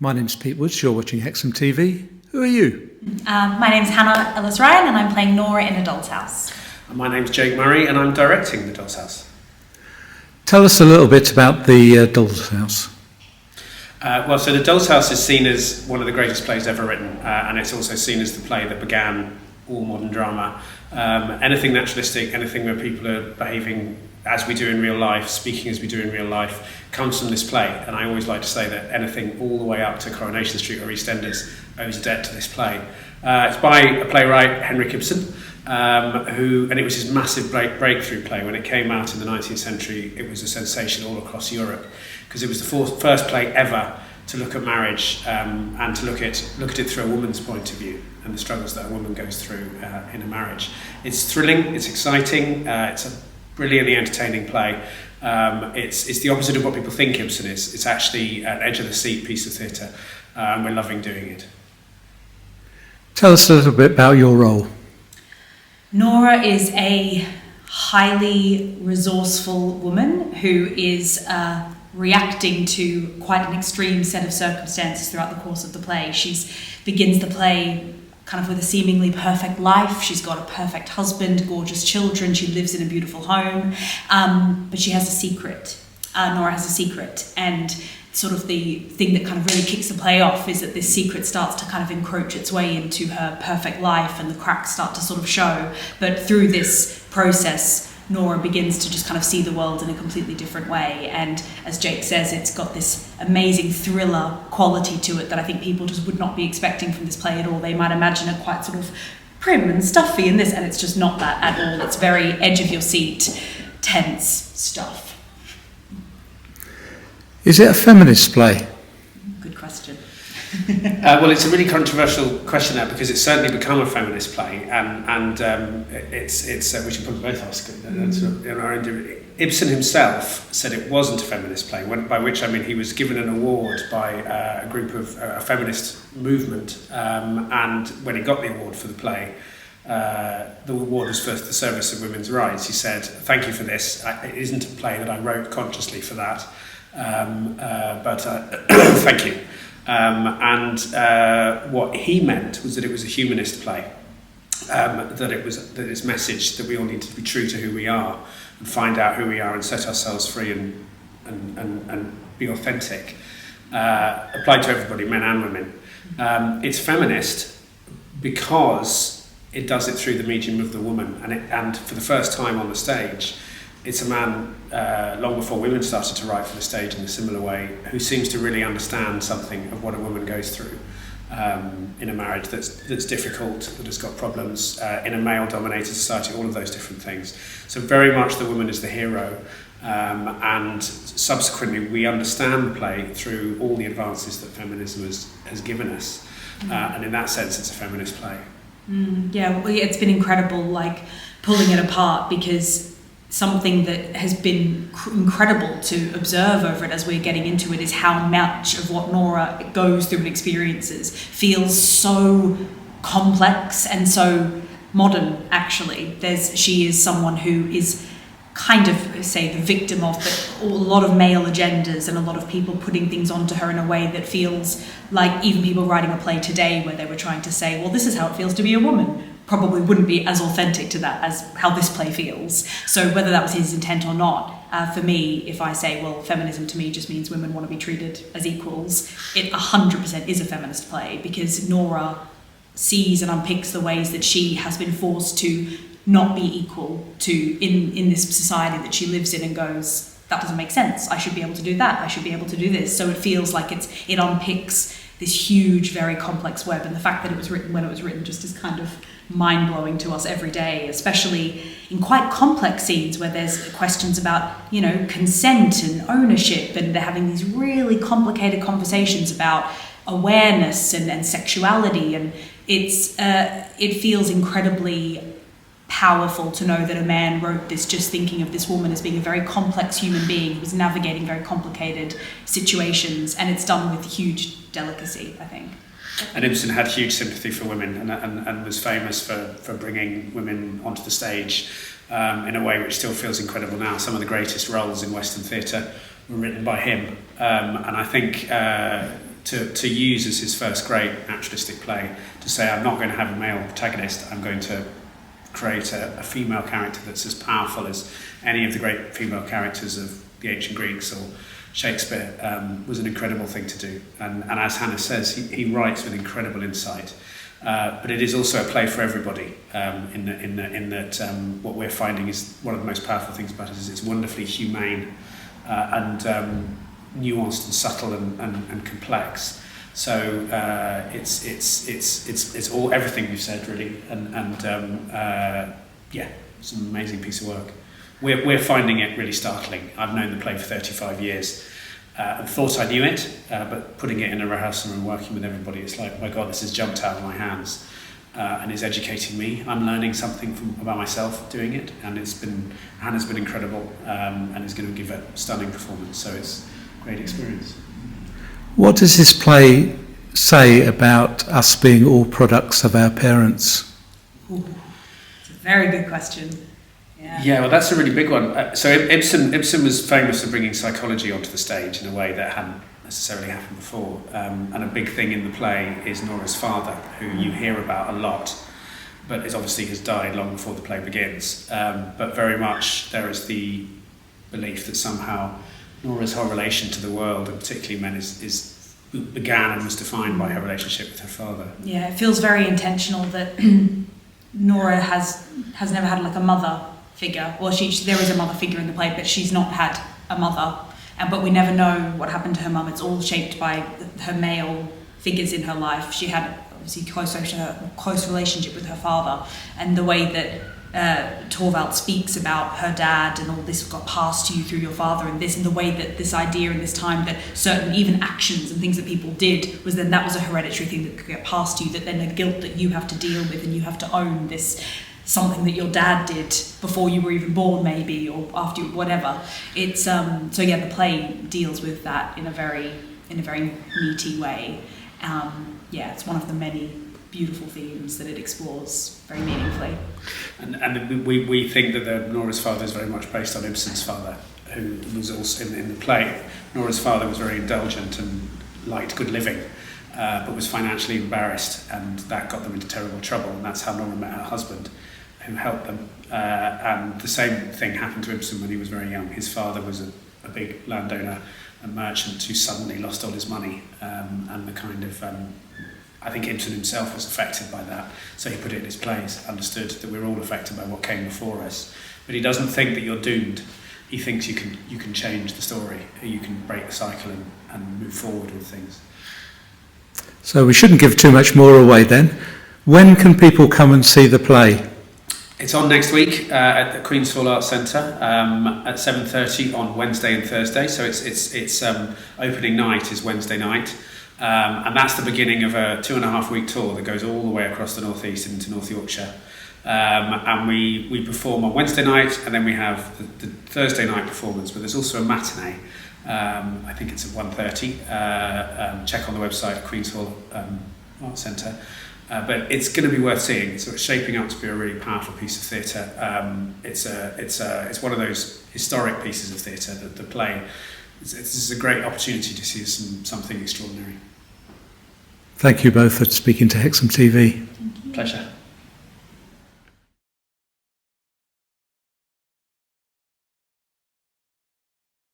My name's Pete Woods, you're watching Hexham TV. Who are you? My name's Hannah Ellis-Ryan and I'm playing Nora in A Dolls House. My name's Jake Murray and I'm directing The Dolls House. Tell us a little bit about the Dolls House. So The Dolls House is seen as one of the greatest plays ever written, and it's also seen as the play that began all modern drama. Anything naturalistic, anything where people are behaving as we do in real life, speaking as we do in real life, comes from this play. And I always like to say that anything all the way up to Coronation Street or EastEnders owes a debt to this play. It's by a playwright, Henrik Ibsen, and it was his massive breakthrough play. When it came out in the 19th century, it was a sensation all across Europe, because it was the first play ever to look at marriage and to look at it through a woman's point of view and the struggles that a woman goes through in a marriage. It's thrilling, it's exciting, it's a brilliantly entertaining play. It's the opposite of what people think Ibsen is. It's actually an edge-of-the-seat piece of theatre, and we're loving doing it. Tell us a little bit about your role. Nora is a highly resourceful woman who is reacting to quite an extreme set of circumstances throughout the course of the play. She begins the play kind of with a seemingly perfect life. She's got a perfect husband, gorgeous children, she lives in a beautiful home, but she has a secret. Nora has a secret, and sort of the thing that kind of really kicks the play off is that this secret starts to kind of encroach its way into her perfect life and the cracks start to sort of show. But through this process, Nora begins to just kind of see the world in a completely different way. And as Jake says, it's got this amazing thriller quality to it that I think people just would not be expecting from this play at all. They might imagine it quite sort of prim and stuffy in this, and it's just not that at all. It's very edge of your seat, tense stuff. Is it a feminist play? Good question. Well, it's a really controversial question now, because it's certainly become a feminist play, and it's we should probably both ask in our Ibsen himself said it wasn't a feminist play, by which I mean he was given an award by a group of a feminist movement, and when he got the award for the play, the award was for the service of women's rights. He said, "Thank you for this. It isn't a play that I wrote consciously for that, but thank you." What he meant was that it was a humanist play, that its message that we all need to be true to who we are and find out who we are and set ourselves free and be authentic, applied to everybody, men and women. It's feminist because it does it through the medium of the woman, and for the first time on the stage, it's a man, long before women started to write for the stage in a similar way, who seems to really understand something of what a woman goes through in a marriage that's difficult, that has got problems, in a male-dominated society, all of those different things. So very much the woman is the hero, and subsequently we understand the play through all the advances that feminism has given us, and in that sense it's a feminist play. It's been incredible, like pulling it apart, because something that has been incredible to observe over it as we're getting into it is how much of what Nora goes through and experiences feels so complex and so modern, actually. She is someone who is kind of, say, the victim of a lot of male agendas and a lot of people putting things onto her in a way that feels like even people writing a play today where they were trying to say, well, this is how it feels to be a woman, probably wouldn't be as authentic to that as how this play feels. So whether that was his intent or not, for me, if I say, well, feminism to me just means women want to be treated as equals, it 100% is a feminist play, because Nora sees and unpicks the ways that she has been forced to not be equal to in this society that she lives in, and goes, that doesn't make sense, I should be able to do that, I should be able to do this. So it feels like it unpicks this huge, very complex web, and the fact that it was written when it was written just is kind of mind-blowing to us every day, especially in quite complex scenes where there's questions about, consent and ownership, and they're having these really complicated conversations about awareness and sexuality, and it feels incredibly powerful to know that a man wrote this just thinking of this woman as being a very complex human being who's navigating very complicated situations, and it's done with huge delicacy, I think. And Ibsen had huge sympathy for women, and was famous for bringing women onto the stage in a way which still feels incredible now. Some of the greatest roles in Western theatre were written by him, and I think to use as his first great naturalistic play, to say, I'm not going to have a male protagonist, I'm going to create a female character that's as powerful as any of the great female characters of the ancient Greeks or Shakespeare, was an incredible thing to do. And as Hannah says, he writes with incredible insight. But it is also a play for everybody, in that what we're finding is one of the most powerful things about it is it's wonderfully humane and nuanced and subtle and complex. So it's all everything we've said really, yeah, it's an amazing piece of work. We're finding it really startling. I've known the play for 35 years. And thought I knew it, but putting it in a rehearsal room and working with everybody, it's like, my God, this has jumped out of my hands and is educating me. I'm learning something about myself doing it, and Hannah's been incredible and is going to give a stunning performance, so it's a great experience. What does this play say about us being all products of our parents? Ooh, it's a very good question. Yeah, well, that's a really big one. So Ibsen was famous for bringing psychology onto the stage in a way that hadn't necessarily happened before. And a big thing in the play is Nora's father, who you hear about a lot, but is obviously has died long before the play begins. But very much there is the belief that somehow Nora's whole relation to the world, and particularly men, began and was defined by her relationship with her father. Yeah, it feels very intentional that Nora has never had like a mother figure. Well, there is a mother figure in the play, but she's not had a mother. But we never know what happened to her mum. It's all shaped by her male figures in her life. She had obviously close relationship with her father, and the way that Torvald speaks about her dad and all this got passed to you through your father, and the way that this idea in this time that certain even actions and things that people did was that was a hereditary thing that could get passed to you, that then the guilt that you have to deal with and you have to own this something that your dad did before you were even born, maybe, or after you, whatever. It's so yeah, the play deals with that in a very meaty way. Yeah, it's one of the many beautiful themes that it explores very meaningfully. And we think that Nora's father is very much based on Ibsen's father, who was also in the play. Nora's father was very indulgent and liked good living, but was financially embarrassed, and that got them into terrible trouble. And that's how Nora met her husband, who helped them. And the same thing happened to Ibsen when he was very young. His father was a big landowner, a merchant who suddenly lost all his money, and the kind of I think Ibsen himself was affected by that, so he put it in his plays, understood that we're all affected by what came before us. But he doesn't think that you're doomed. He thinks you can change the story, you can break the cycle and move forward with things. So we shouldn't give too much more away then. When can people come and see the play? It's on next week at the Queen's Hall Arts Centre at 7:30 on Wednesday and Thursday. So it's opening night is Wednesday night. And that's the beginning of a 2.5-week tour that goes all the way across the North East into North Yorkshire. And we perform on Wednesday night, and then we have the Thursday night performance, but there's also a matinee. I think it's at 1:30. Check on the website, Queen's Hall Arts Centre. But it's going to be worth seeing. It's sort of shaping up to be a really powerful piece of theatre. It's one of those historic pieces of theatre that the play. This is a great opportunity to see something extraordinary. Thank you both for speaking to Hexham TV. Pleasure.